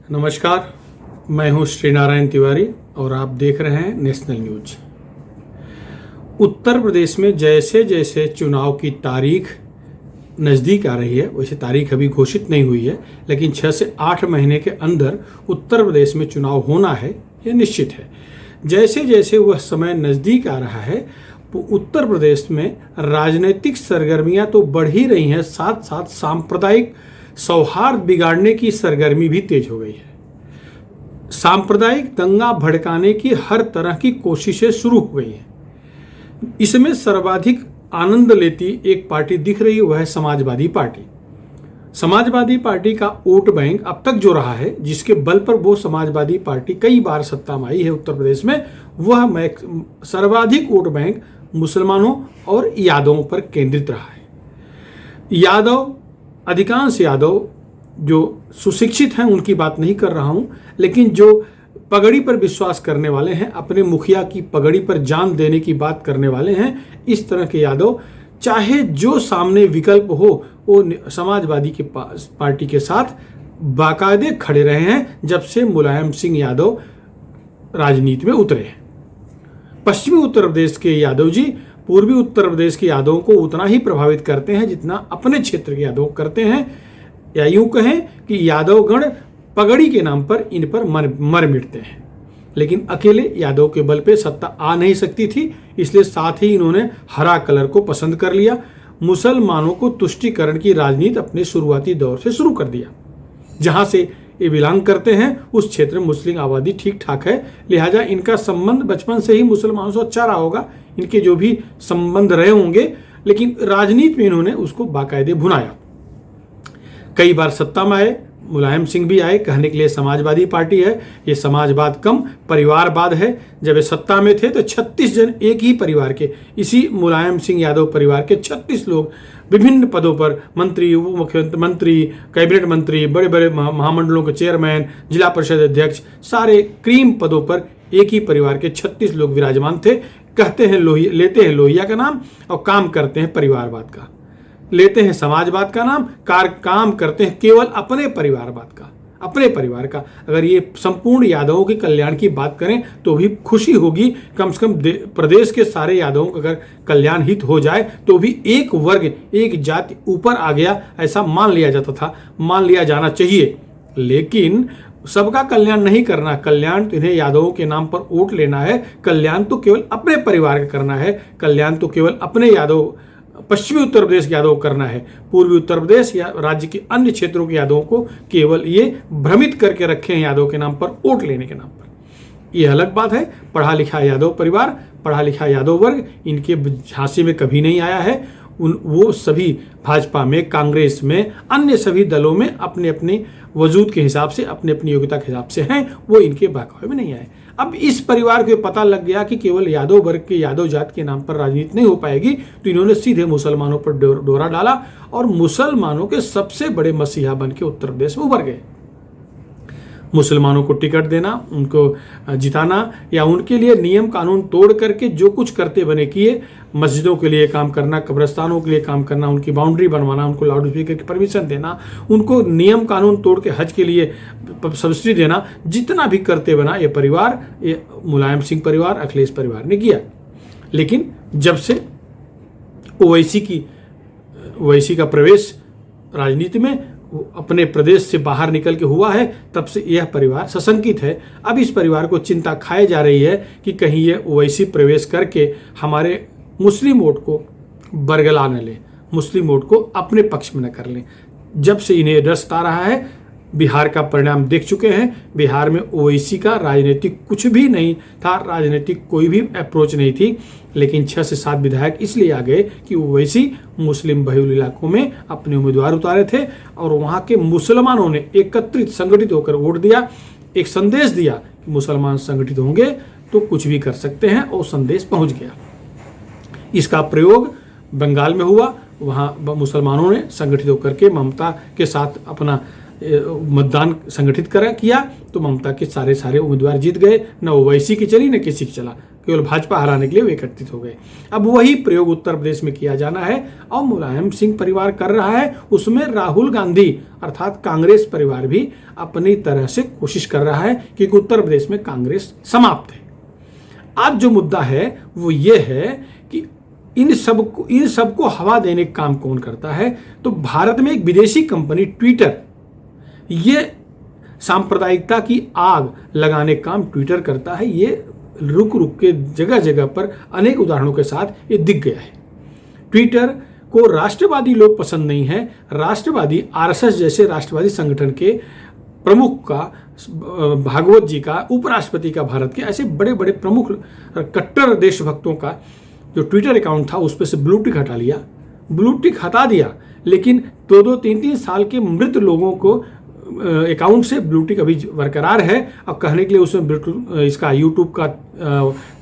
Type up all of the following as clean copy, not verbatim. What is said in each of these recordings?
नमस्कार, मैं हूं श्री नारायण तिवारी और आप देख रहे हैं नेशनल न्यूज। उत्तर प्रदेश में जैसे जैसे चुनाव की तारीख नज़दीक आ रही है, वैसे तारीख अभी घोषित नहीं हुई है, लेकिन 6 से 8 महीने के अंदर उत्तर प्रदेश में चुनाव होना है, ये निश्चित है। जैसे जैसे वह समय नज़दीक आ रहा है, उत्तर प्रदेश में राजनीतिक सरगर्मियां तो बढ़ ही रही हैं, साथ साथ सांप्रदायिक सौहार्द बिगाड़ने की सरगर्मी भी तेज हो गई है। सांप्रदायिक दंगा भड़काने की हर तरह की कोशिशें शुरू हो गई हैं। इसमें सर्वाधिक आनंद लेती एक पार्टी दिख रही है, वह है समाजवादी पार्टी। समाजवादी पार्टी का वोट बैंक अब तक जो रहा है, जिसके बल पर वो समाजवादी पार्टी कई बार सत्ता में आई है उत्तर प्रदेश में, वह सर्वाधिक वोट बैंक मुसलमानों और यादवों पर केंद्रित रहा है। यादव, अधिकांश यादव जो सुशिक्षित हैं उनकी बात नहीं कर रहा हूं, लेकिन जो पगड़ी पर विश्वास करने वाले हैं, अपने मुखिया की पगड़ी पर जान देने की बात करने वाले हैं, इस तरह के यादव चाहे जो सामने विकल्प हो, वो समाजवादी के पार्टी के साथ बाकायदे खड़े रहे हैं जब से मुलायम सिंह यादव राजनीति में उतरे हैं। पश्चिमी उत्तर प्रदेश के यादव जी पूर्वी उत्तर प्रदेश के यादवों को उतना ही प्रभावित करते हैं जितना अपने क्षेत्र के यादव करते हैं, या यूं कहें कि यादवगण पगड़ी के नाम पर इन पर मर मिटते हैं। लेकिन अकेले यादव के बल पे सत्ता आ नहीं सकती थी, इसलिए साथ ही इन्होंने हरा कलर को पसंद कर लिया। मुसलमानों को तुष्टीकरण की राजनीति अपने शुरुआती दौर से शुरू कर दिया। जहां से ये बिलोंग करते हैं उस क्षेत्र में मुस्लिम आबादी ठीक ठाक है, लिहाजा इनका संबंध बचपन से ही मुसलमानों से अच्छा रहा होगा, इनके जो भी संबंध रहे होंगे, लेकिन राजनीति में इन्होंने उसको बाकायदे भुनाया। कई बार सत्ता में आए, मुलायम सिंह भी आए, कहने के लिए समाजवादी पार्टी है, ये समाजवाद कम परिवारवाद है। जब ये सत्ता में थे तो 36 जन एक ही परिवार के, इसी मुलायम सिंह यादव परिवार के 36 लोग विभिन्न पदों पर, मंत्री, उप मुख्यमंत्री, मंत्री, कैबिनेट मंत्री, बड़े बड़े महामंडलों के चेयरमैन, जिला परिषद अध्यक्ष, सारे क्रीम पदों पर एक ही परिवार के 36 लोग विराजमान थे। कहते हैं लेते हैं लोहिया का नाम और काम करते हैं परिवारवाद का, लेते हैं समाजवाद का नाम, काम करते हैं केवल अपने परिवारवाद का, अपने परिवार का। अगर ये संपूर्ण यादवों के कल्याण की बात करें तो भी खुशी होगी, कम से कम प्रदेश के सारे यादवों का अगर कल्याण हित हो जाए तो भी एक वर्ग, एक जाति ऊपर आ गया, ऐसा मान लिया जाता था, मान लिया जाना चाहिए। लेकिन सबका कल्याण नहीं करना, कल्याण तो इन्हें यादवों के नाम पर वोट लेना है, कल्याण तो केवल अपने परिवार का करना है, कल्याण तो केवल अपने यादव, पश्चिमी उत्तर प्रदेश के यादव करना है। पूर्वी उत्तर प्रदेश या राज्य के अन्य क्षेत्रों के यादवों को केवल ये भ्रमित करके रखे हैं यादव के नाम पर, वोट लेने के नाम पर। ये अलग बात है। पढ़ा लिखा यादव परिवार, पढ़ा लिखा यादव वर्ग इनके झांसे में कभी नहीं आया है। वो सभी भाजपा में, कांग्रेस में, अन्य सभी दलों में अपने अपने वजूद के हिसाब से, अपने अपनी योग्यता के हिसाब से हैं, वो इनके बहकावे में नहीं आए। अब इस परिवार को पता लग गया कि केवल यादव वर्ग के, यादव जात के नाम पर राजनीति नहीं हो पाएगी, तो इन्होंने सीधे मुसलमानों पर डोरा डाला और मुसलमानों के सबसे बड़े मसीहा बन के उत्तर प्रदेश में उभर गए। मुसलमानों को टिकट देना, उनको जिताना, या उनके लिए नियम कानून तोड़ करके जो कुछ करते बने किए, मस्जिदों के लिए काम करना, कब्रस्तानों के लिए काम करना, उनकी बाउंड्री बनवाना, उनको लाउड स्पीकर की परमिशन देना, उनको नियम कानून तोड़ के हज के लिए सब्सिडी देना, जितना भी करते बना ये परिवार, ये मुलायम सिंह परिवार, अखिलेश परिवार ने किया। लेकिन जब से ओवैसी का प्रवेश राजनीति में अपने प्रदेश से बाहर निकल के हुआ है, तब से यह परिवार सशंकित है। अब इस परिवार को चिंता खाई जा रही है कि कहीं ये ओवैसी प्रवेश करके हमारे मुस्लिम वोट को बरगला न ले, मुस्लिम वोट को अपने पक्ष में न कर लें। जब से इन्हें रस्त आ रहा है, बिहार का परिणाम देख चुके हैं। बिहार में ओवैसी का राजनीतिक कुछ भी नहीं था, राजनीतिक कोई भी अप्रोच नहीं थी, लेकिन 6 से 7 विधायक इसलिए आ गए कि ओवैसी मुस्लिम बहुल इलाकों में अपने उम्मीदवार उतारे थे और वहाँ के मुसलमानों ने एकत्रित, संगठित होकर वोट दिया, एक संदेश दिया कि मुसलमान संगठित होंगे तो कुछ भी कर सकते हैं, और संदेश पहुँच गया। इसका प्रयोग बंगाल में हुआ, वहाँ मुसलमानों ने संगठित होकर के ममता के साथ अपना मतदान संगठित किया, तो ममता के सारे उम्मीदवार जीत गए। न ओवैसी की चली न किसी की चला, केवल भाजपा हराने के लिए वो एकत्रित हो गए। अब वही प्रयोग उत्तर प्रदेश में किया जाना है और मुलायम सिंह परिवार कर रहा है, उसमें राहुल गांधी अर्थात कांग्रेस परिवार भी अपनी तरह से कोशिश कर रहा है कि उत्तर प्रदेश में कांग्रेस समाप्त है। अब जो मुद्दा है वो ये है कि इन सबको हवा देने का काम कौन करता है? तो भारत में एक विदेशी कंपनी ट्विटर, ये सांप्रदायिकता की आग लगाने का काम ट्विटर करता है। ये रुक रुक के जगह जगह पर अनेक उदाहरणों के साथ ये दिख गया है। ट्विटर को राष्ट्रवादी लोग पसंद नहीं है। राष्ट्रवादी आरएसएस जैसे राष्ट्रवादी संगठन के प्रमुख का, भागवत जी का, उपराष्ट्रपति का, भारत के ऐसे बड़े बड़े प्रमुख कट्टर देशभक्तों का जो ट्विटर अकाउंट था उस पर से ब्लू टिक हटा लिया, ब्लू टिक हटा दिया। लेकिन 2-2, 3-3 साल के मृत लोगों को अकाउंट से ब्लू टिक अभी बरकरार है। अब कहने के लिए उसमें इसका यूट्यूब का,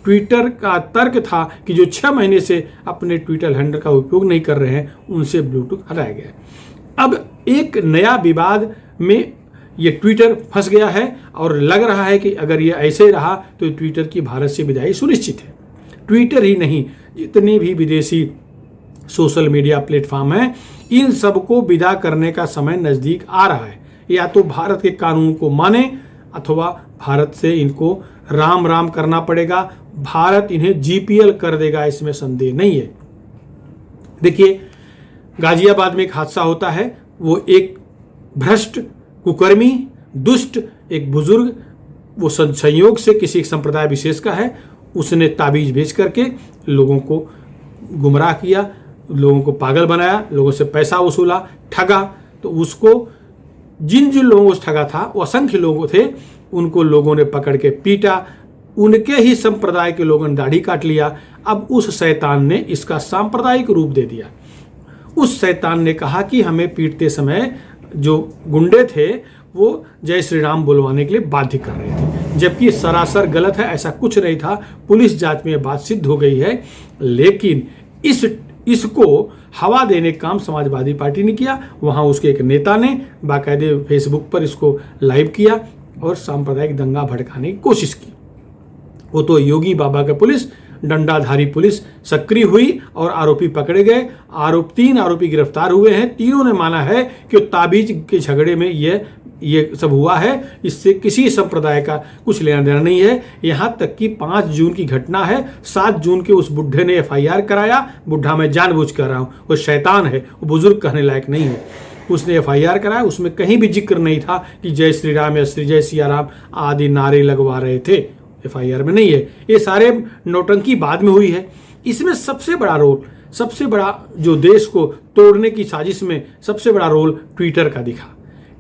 ट्विटर का तर्क था कि जो 6 महीने से अपने ट्विटर हैंडल का उपयोग नहीं कर रहे हैं उनसे ब्लू टिक हटाया गया। अब एक नया विवाद में ये ट्विटर फंस गया है और लग रहा है कि अगर ये ऐसे रहा तो ट्विटर की भारत से विदाई सुनिश्चित है। ट्विटर ही नहीं, जितने भी विदेशी सोशल मीडिया प्लेटफॉर्म हैं, इन सबको विदा करने का समय नज़दीक आ रहा है। या तो भारत के कानून को माने अथवा भारत से इनको राम राम करना पड़ेगा। भारत इन्हें जीपीएल कर देगा, इसमें संदेह नहीं है। देखिए, गाजियाबाद में एक हादसा होता है। वो एक भ्रष्ट, कुकर्मी, दुष्ट एक बुजुर्ग, वो संयोग से किसी संप्रदाय विशेष का है, उसने ताबीज बेच करके लोगों को गुमराह किया, लोगों को पागल बनाया, लोगों से पैसा वसूला, ठगा। तो उसको जिन जिन लोगों को ठगा था वो असंख्य लोग थे, उनको लोगों ने पकड़ के पीटा, उनके ही संप्रदाय के लोगों ने दाढ़ी काट लिया। अब उस शैतान ने इसका सांप्रदायिक रूप दे दिया। उस शैतान ने कहा कि हमें पीटते समय जो गुंडे थे वो जय श्री राम बुलवाने के लिए बाध्य कर रहे थे, जबकि सरासर गलत है, ऐसा कुछ नहीं था। पुलिस जांच में बात सिद्ध हो गई है। लेकिन इसको हवा देने का काम समाजवादी पार्टी ने किया। वहां उसके एक नेता ने बाकायदे फेसबुक पर इसको लाइव किया और सांप्रदायिक दंगा भड़काने की कोशिश की। वो तो योगी बाबा का पुलिस, डंडाधारी पुलिस सक्रिय हुई और आरोपी पकड़े गए। 3 आरोपी गिरफ्तार हुए हैं। तीनों ने माना है कि ताबीज के झगड़े में ये सब हुआ है, इससे किसी संप्रदाय का कुछ लेना देना नहीं है। यहाँ तक कि 5 जून की घटना है, 7 जून के उस बुढ़े ने FIR कराया। बुढ़ा मैं जानबूझ कर रहा हूँ, वो शैतान है, वो बुजुर्ग कहने लायक नहीं है। उसने FIR कराया, उसमें कहीं भी जिक्र नहीं था कि जय श्री राम या जय सिया राम आदि नारे लगवा रहे थे। FIR में नहीं है। ये सारे नौटंकी बाद में हुई है। इसमें सबसे बड़ा रोल, सबसे बड़ा जो देश को तोड़ने की साजिश में सबसे बड़ा रोल ट्विटर का दिखा।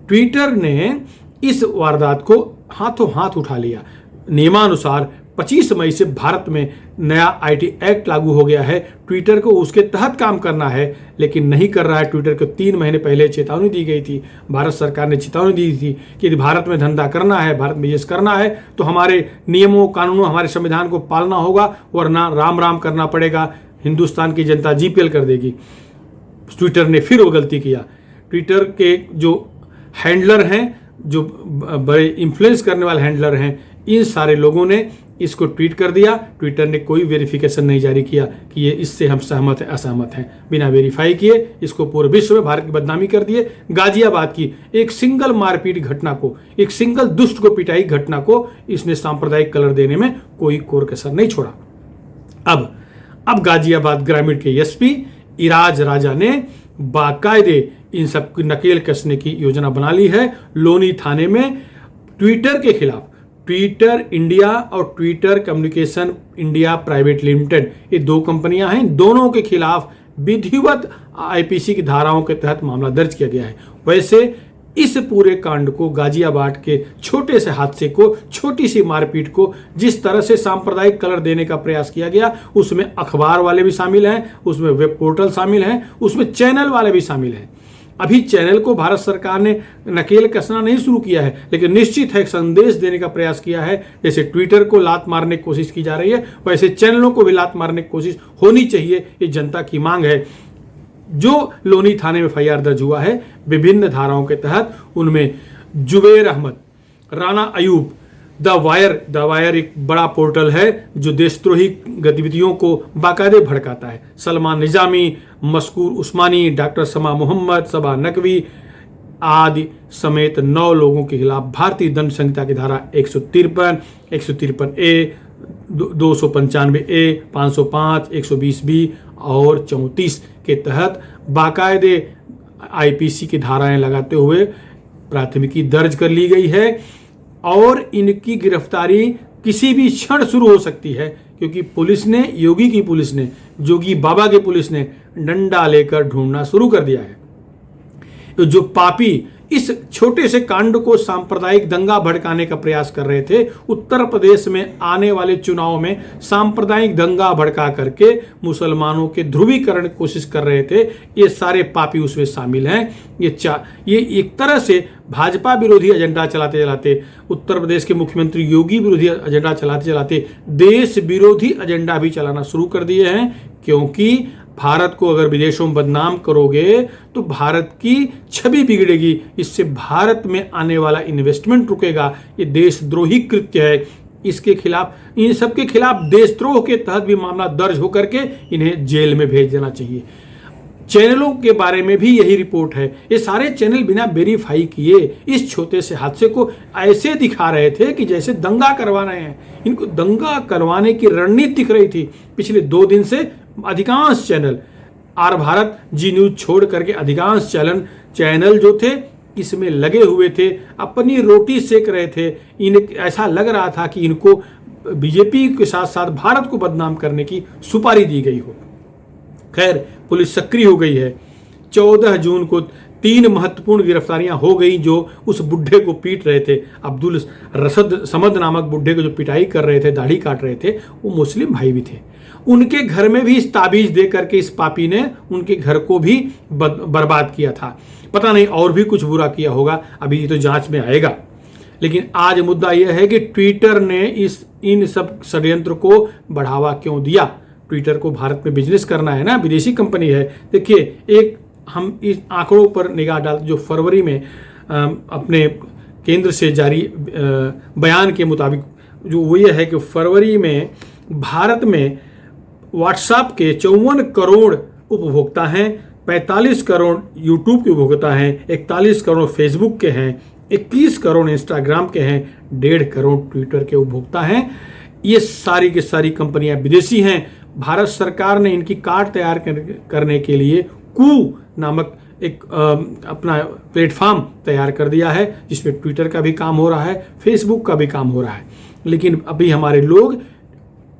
ट्विटर ने इस वारदात को हाथों हाथ उठा लिया। नियमानुसार 25 मई से भारत में नया IT एक्ट लागू हो गया है। ट्विटर को उसके तहत काम करना है, लेकिन नहीं कर रहा है। ट्विटर को 3 महीने पहले चेतावनी दी गई थी। भारत सरकार ने चेतावनी दी थी कि यदि भारत में धंधा करना है, भारत में बिजनेस करना है, तो हमारे नियमों, कानूनों, हमारे संविधान को पालना होगा, वरना राम राम करना पड़ेगा। हिंदुस्तान की जनता जीपीएल कर देगी। ट्विटर ने फिर वो गलती किया। ट्विटर के जो हैंडलर हैं, जो बड़े इन्फ्लुएंस करने वाले हैंडलर हैं, इन सारे लोगों ने इसको ट्वीट कर दिया। ट्विटर ने कोई वेरिफिकेशन नहीं जारी किया कि ये इससे हम सहमत हैं, असहमत हैं। बिना वेरीफाई किए इसको पूरे विश्व में भारत की बदनामी कर दिए। गाजियाबाद की एक सिंगल मारपीट घटना को, एक सिंगल दुष्ट को पिटाई घटना को इसने सांप्रदायिक कलर देने में कोई कोर कसर नहीं छोड़ा। अब गाजियाबाद ग्रामीण के एसपी इराज राजा ने बाकायदे इन सब की नकेल कसने की योजना बना ली है। लोनी थाने में ट्विटर के खिलाफ, ट्विटर इंडिया और Twitter communication India private limited, ये 2 कंपनियां हैं, दोनों के खिलाफ विधिवत IPC की धाराओं के तहत मामला दर्ज किया गया है। वैसे इस पूरे कांड को, गाजियाबाद के छोटे से हादसे को, छोटी सी मारपीट को जिस तरह से सांप्रदायिक कलर देने का प्रयास किया गया, उसमें अखबार वाले भी शामिल हैं, उसमें वेब पोर्टल शामिल हैं, उसमें चैनल वाले भी शामिल हैं। अभी चैनल को भारत सरकार ने नकेल कसना नहीं शुरू किया है, लेकिन निश्चित है संदेश देने का प्रयास किया है। जैसे ट्विटर को लात मारने की कोशिश की जा रही है, वैसे चैनलों को भी लात मारने की कोशिश होनी चाहिए। ये जनता की मांग है। जो लोनी थाने में FIR दर्ज हुआ है विभिन्न धाराओं के तहत, उनमें जुबेर अहमद, राना अयूब, द वायर एक बड़ा पोर्टल है जो देशद्रोही गतिविधियों को बाकायदे भड़काता है। सलमान निजामी, मस्कूर उस्मानी, डॉक्टर समा मोहम्मद, सबा नकवी आदि समेत 9 लोगों के खिलाफ भारतीय दंड संहिता की धारा 153, 153A, 295A, 505, 120B और 34 के तहत बाकायदे IPC की धाराएं लगाते हुए प्राथमिकी दर्ज कर ली गई है और इनकी गिरफ्तारी किसी भी क्षण शुरू हो सकती है, क्योंकि पुलिस ने, योगी की पुलिस ने, जोगी बाबा की पुलिस ने डंडा लेकर ढूंढना शुरू कर दिया है। जो पापी इस छोटे से कांड को सांप्रदायिक दंगा भड़काने का प्रयास कर रहे थे, उत्तर प्रदेश में आने वाले चुनाव में सांप्रदायिक दंगा भड़का करके मुसलमानों के ध्रुवीकरण की कोशिश कर रहे थे, ये सारे पापी उसमें शामिल हैं। ये एक तरह से भाजपा विरोधी एजेंडा चलाते चलाते, उत्तर प्रदेश के मुख्यमंत्री योगी विरोधी एजेंडा चलाते चलाते देश विरोधी एजेंडा भी चलाना शुरू कर दिए हैं, क्योंकि भारत को अगर विदेशों में बदनाम करोगे तो भारत की छवि बिगड़ेगी, इससे भारत में आने वाला इन्वेस्टमेंट रुकेगा। ये देशद्रोही कृत्य है, इसके खिलाफ, इन सब के खिलाफ देशद्रोह के तहत भी मामला दर्ज होकर के इन्हें जेल में भेज देना चाहिए। चैनलों के बारे में भी यही रिपोर्ट है। ये सारे चैनल बिना वेरीफाई किए इस छोटे से हादसे को ऐसे दिखा रहे थे कि जैसे दंगा करवा रहे हैं। इनको दंगा करवाने की रणनीति दिख रही थी। पिछले 2 दिन से अधिकांश channel, R Bharat, Zee news छोड़ करके अधिकांश चैनल जो थे इसमें लगे हुए थे, अपनी रोटी सेक रहे थे। इन्हें ऐसा लग रहा था कि इनको बीजेपी के साथ साथ भारत को बदनाम करने की सुपारी दी गई हो। खैर, पुलिस सक्रिय हो गई है। 14 जून को 3 महत्वपूर्ण गिरफ्तारियां हो गई जो उस बुढ़े को पीट रहे थे। अब्दुल रसद समद नामक बुढ़े को जो पिटाई कर रहे थे, दाढ़ी काट रहे थे, वो मुस्लिम भाई भी थे। उनके घर में भी इस ताबीज दे करके इस पापी ने उनके घर को भी बर्बाद किया था। पता नहीं और भी कुछ बुरा किया होगा, अभी ये तो जांच में आएगा। लेकिन आज मुद्दा यह है कि ट्विटर ने इन सब षड्यंत्र को बढ़ावा क्यों दिया। ट्विटर को भारत में बिजनेस करना है ना, विदेशी कंपनी है। देखिए, एक हम इस आंकड़ों पर निगाह डालते, जो फरवरी में अपने केंद्र से जारी बयान के मुताबिक जो वो ये है कि फरवरी में भारत में व्हाट्सएप के 54 करोड़ उपभोक्ता हैं, 45 करोड़ यूट्यूब के उपभोक्ता हैं, 41 करोड़ फेसबुक के हैं, 21 करोड़ इंस्टाग्राम के हैं, 1.5 करोड़ ट्विटर के उपभोक्ता हैं। ये सारी की सारी कंपनियां विदेशी हैं। भारत सरकार ने इनकी कार्ड तैयार करने के लिए कू नामक एक अपना प्लेटफॉर्म तैयार कर दिया है, जिसमें ट्विटर का भी काम हो रहा है, फेसबुक का भी काम हो रहा है। लेकिन अभी हमारे लोग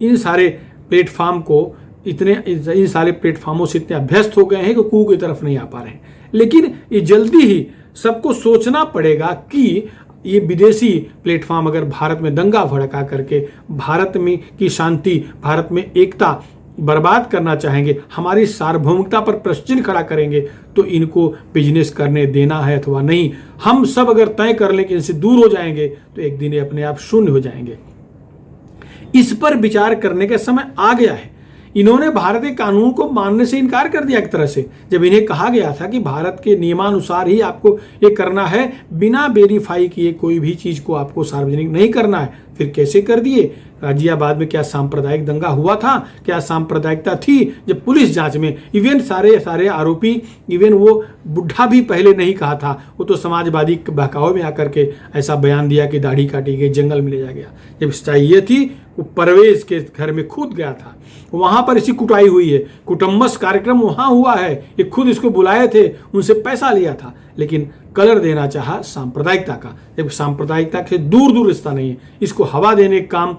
इन सारे प्लेटफॉर्म को इन सारे प्लेटफॉर्मों से इतने अभ्यस्त हो गए हैं कि कू की तरफ नहीं आ पा रहे हैं। लेकिन ये जल्दी ही सबको सोचना पड़ेगा कि ये विदेशी प्लेटफॉर्म अगर भारत में दंगा भड़का करके भारत में की शांति, भारत में एकता बर्बाद करना चाहेंगे, हमारी सार्वभौमिकता पर प्रश्न चिन्ह खड़ा करेंगे, तो इनको बिजनेस करने देना है अथवा नहीं। हम सब अगर तय कर लें कि इनसे दूर हो जाएंगे तो एक दिन ये अपने आप शून्य हो जाएंगे। इस पर विचार करने का समय आ गया है। इन्होंने भारत के कानून को मानने से इनकार कर दिया एक तरह से। जब इन्हें कहा गया था कि भारत के नियमानुसार ही आपको ये करना है, बिना वेरीफाई किए कोई भी चीज को आपको सार्वजनिक नहीं करना है, फिर कैसे कर दिए। गाजियाबाद में क्या सांप्रदायिक दंगा हुआ था? क्या सांप्रदायिकता थी? जब पुलिस जांच में इवन सारे आरोपी, इवन वो बुढ़ा भी पहले नहीं कहा था, वो तो समाजवादी बहकावे में आकर के ऐसा बयान दिया कि दाढ़ी काटी गई, जंगल में ले जाया गया। जब सच्चाई ये थी, वो परवेज के घर में खुद गया था, वहां पर इसी कुटाई हुई है। कुटुम्बस कार्यक्रम वहां हुआ है, ये खुद इसको बुलाए थे, उनसे पैसा लिया था, लेकिन कलर देना चाहा सांप्रदायिकता का। जब सांप्रदायिकता से दूर दूर रिश्ता नहीं है। इसको हवा देने का काम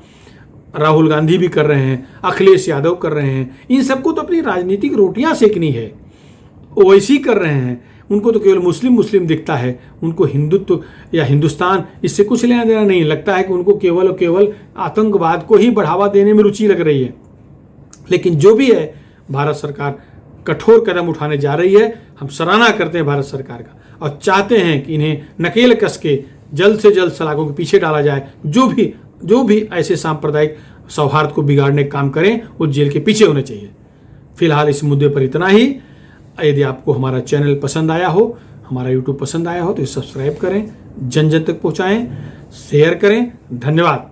राहुल गांधी भी कर रहे हैं, अखिलेश यादव कर रहे हैं। इन सबको तो अपनी राजनीतिक रोटियां सेकनी है, वो वैसे ही कर रहे हैं। उनको तो केवल मुस्लिम दिखता है, उनको हिंदुत्व या हिंदुस्तान इससे कुछ लेना देना नहीं। लगता है कि उनको केवल और केवल आतंकवाद को ही बढ़ावा देने में रुचि लग रही है। लेकिन जो भी है, भारत सरकार कठोर कदम उठाने जा रही है। हम सराहना करते हैं भारत सरकार का और चाहते हैं कि इन्हें नकेल कस के जल्द से जल्द सलाखों के पीछे डाला जाए। जो भी ऐसे सांप्रदायिक सौहार्द को बिगाड़ने का काम करें, वो जेल के पीछे होने चाहिए। फिलहाल इस मुद्दे पर इतना ही। यदि आपको हमारा चैनल पसंद आया हो, हमारा यूट्यूब पसंद आया हो तो इसे सब्सक्राइब करें, जन जन तक पहुंचाएं, शेयर करें। धन्यवाद।